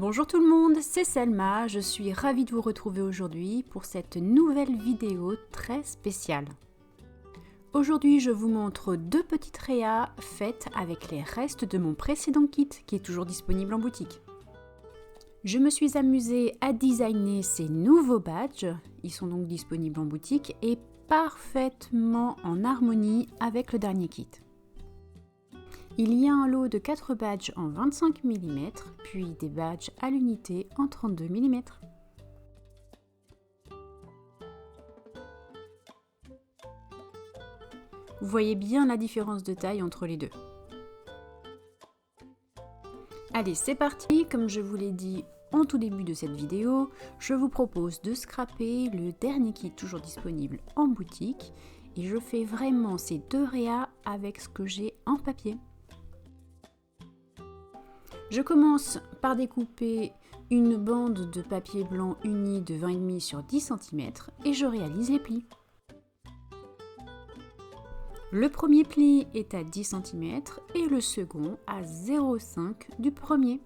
Bonjour tout le monde, c'est Selma, je suis ravie de vous retrouver aujourd'hui pour cette nouvelle vidéo très spéciale. Aujourd'hui je vous montre deux petites réas faites avec les restes de mon précédent kit qui est toujours disponible en boutique. Je me suis amusée à designer ces nouveaux badges, ils sont donc disponibles en boutique et parfaitement en harmonie avec le dernier kit. Il y a un lot de 4 badges en 25 mm, puis des badges à l'unité en 32 mm. Vous voyez bien la différence de taille entre les deux. Allez, c'est parti. Comme je vous l'ai dit en tout début de cette vidéo, je vous propose de scraper le dernier kit toujours disponible en boutique et je fais vraiment ces deux réas avec ce que j'ai en papier. Je commence par découper une bande de papier blanc uni de 20,5 sur 10 cm et je réalise les plis. Le premier pli est à 10 cm et le second à 0,5 du premier.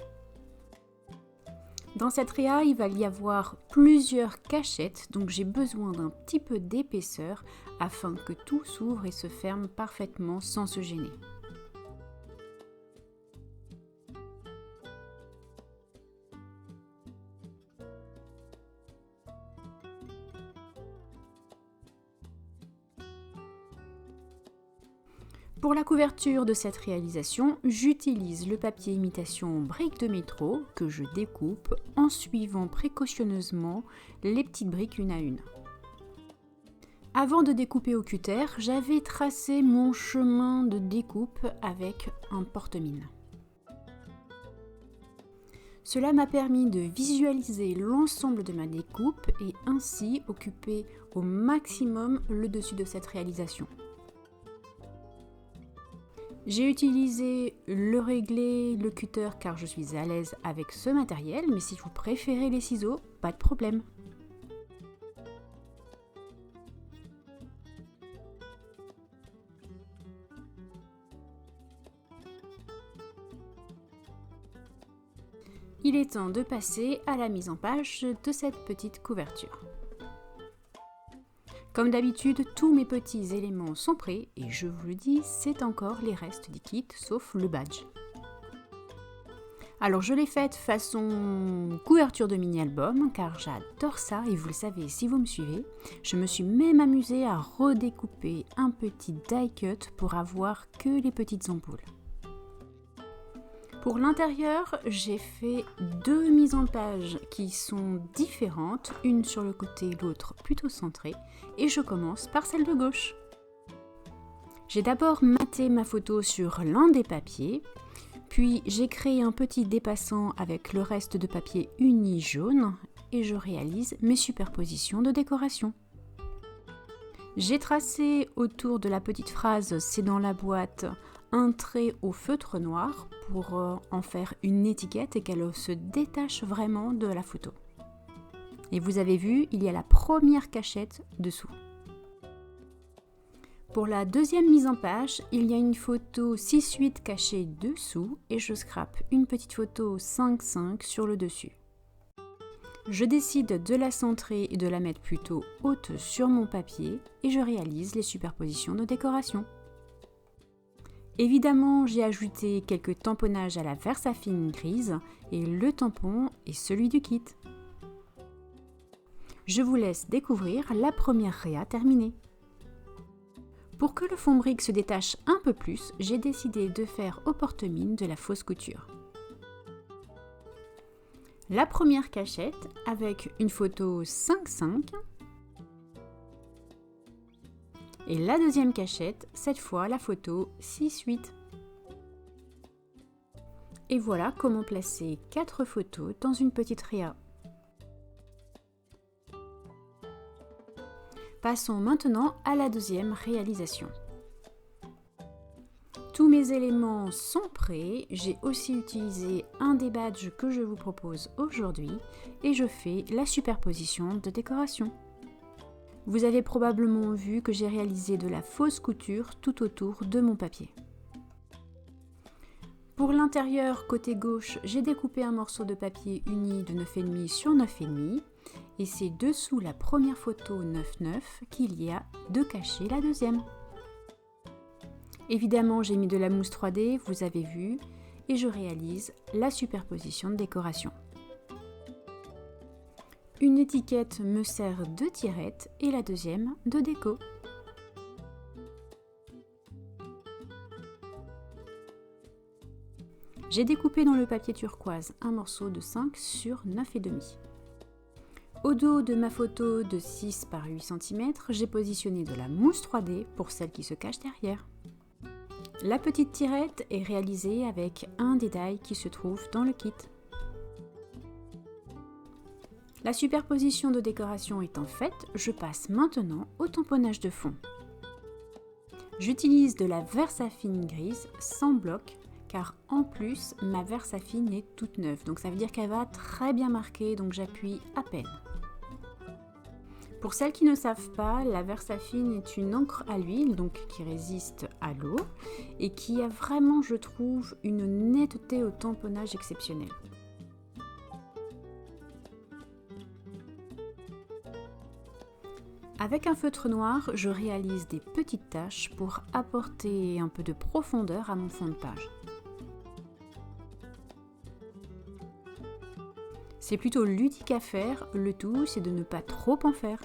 Dans cette réa, il va y avoir plusieurs cachettes, donc j'ai besoin d'un petit peu d'épaisseur afin que tout s'ouvre et se ferme parfaitement sans se gêner. Pour la couverture de cette réalisation, j'utilise le papier imitation briques de métro que je découpe en suivant précautionneusement les petites briques une à une. Avant de découper au cutter, j'avais tracé mon chemin de découpe avec un porte-mine. Cela m'a permis de visualiser l'ensemble de ma découpe et ainsi occuper au maximum le dessus de cette réalisation. J'ai utilisé le réglé, le cutter car je suis à l'aise avec ce matériel, mais si vous préférez les ciseaux, pas de problème. Il est temps de passer à la mise en page de cette petite couverture. Comme d'habitude, tous mes petits éléments sont prêts et je vous le dis, c'est encore les restes du kit sauf le badge. Alors je l'ai faite façon couverture de mini-album car j'adore ça et vous le savez si vous me suivez. Je me suis même amusée à redécouper un petit die cut pour avoir que les petites ampoules. Pour l'intérieur, j'ai fait deux mises en page qui sont différentes, une sur le côté, l'autre plutôt centrée, et je commence par celle de gauche. J'ai d'abord maté ma photo sur l'un des papiers, puis j'ai créé un petit dépassant avec le reste de papier uni jaune, et je réalise mes superpositions de décoration. J'ai tracé autour de la petite phrase « C'est dans la boîte » un trait au feutre noir pour en faire une étiquette et qu'elle se détache vraiment de la photo. Et vous avez vu, il y a la première cachette dessous. Pour la deuxième mise en page, il y a une photo 6-8 cachée dessous et je scrape une petite photo 5-5 sur le dessus. Je décide de la centrer et de la mettre plutôt haute sur mon papier et je réalise les superpositions de décoration. Évidemment, j'ai ajouté quelques tamponnages à la Versafine grise et le tampon est celui du kit. Je vous laisse découvrir la première réa terminée. Pour que le fond brique se détache un peu plus, j'ai décidé de faire au porte-mine de la fausse couture. La première cachette avec une photo 5-5 et la deuxième cachette, cette fois la photo 6-8. Et voilà comment placer 4 photos dans une petite réa. Passons maintenant à la deuxième réalisation. Tous mes éléments sont prêts, j'ai aussi utilisé un des badges que je vous propose aujourd'hui et je fais la superposition de décoration. Vous avez probablement vu que j'ai réalisé de la fausse couture tout autour de mon papier. Pour l'intérieur, côté gauche, j'ai découpé un morceau de papier uni de 9,5 sur 9,5 et c'est dessous la première photo 9,9 qu'il y a de cacher la deuxième. Évidemment, j'ai mis de la mousse 3D, vous avez vu, et je réalise la superposition de décoration. Une étiquette me sert de tirette et la deuxième de déco. J'ai découpé dans le papier turquoise un morceau de 5 sur 9,5. Au dos de ma photo de 6 par 8 cm, j'ai positionné de la mousse 3D pour celle qui se cache derrière. La petite tirette est réalisée avec un des die qui se trouve dans le kit. La superposition de décoration étant faite, je passe maintenant au tamponnage de fond. J'utilise de la Versafine grise sans bloc car en plus ma Versafine est toute neuve, donc ça veut dire qu'elle va très bien marquer, donc j'appuie à peine. Pour celles qui ne savent pas, la Versafine est une encre à l'huile, donc qui résiste à l'eau et qui a vraiment, je trouve, une netteté au tamponnage exceptionnelle. Avec un feutre noir, je réalise des petites taches pour apporter un peu de profondeur à mon fond de page. C'est plutôt ludique à faire, le tout c'est de ne pas trop en faire.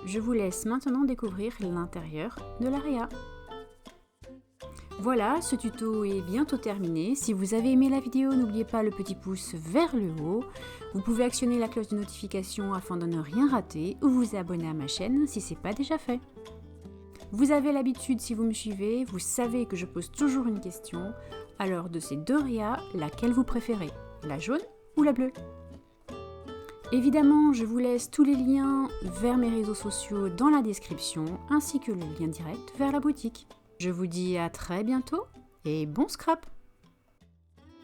Je vous laisse maintenant découvrir l'intérieur de l'AREA. Voilà, ce tuto est bientôt terminé. Si vous avez aimé la vidéo, n'oubliez pas le petit pouce vers le haut. Vous pouvez actionner la cloche de notification afin de ne rien rater ou vous abonner à ma chaîne si ce n'est pas déjà fait. Vous avez l'habitude, si vous me suivez, vous savez que je pose toujours une question. Alors de ces deux RIA, laquelle vous préférez? La jaune ou la bleue? Évidemment, je vous laisse tous les liens vers mes réseaux sociaux dans la description, ainsi que le lien direct vers la boutique. Je vous dis à très bientôt et bon scrap!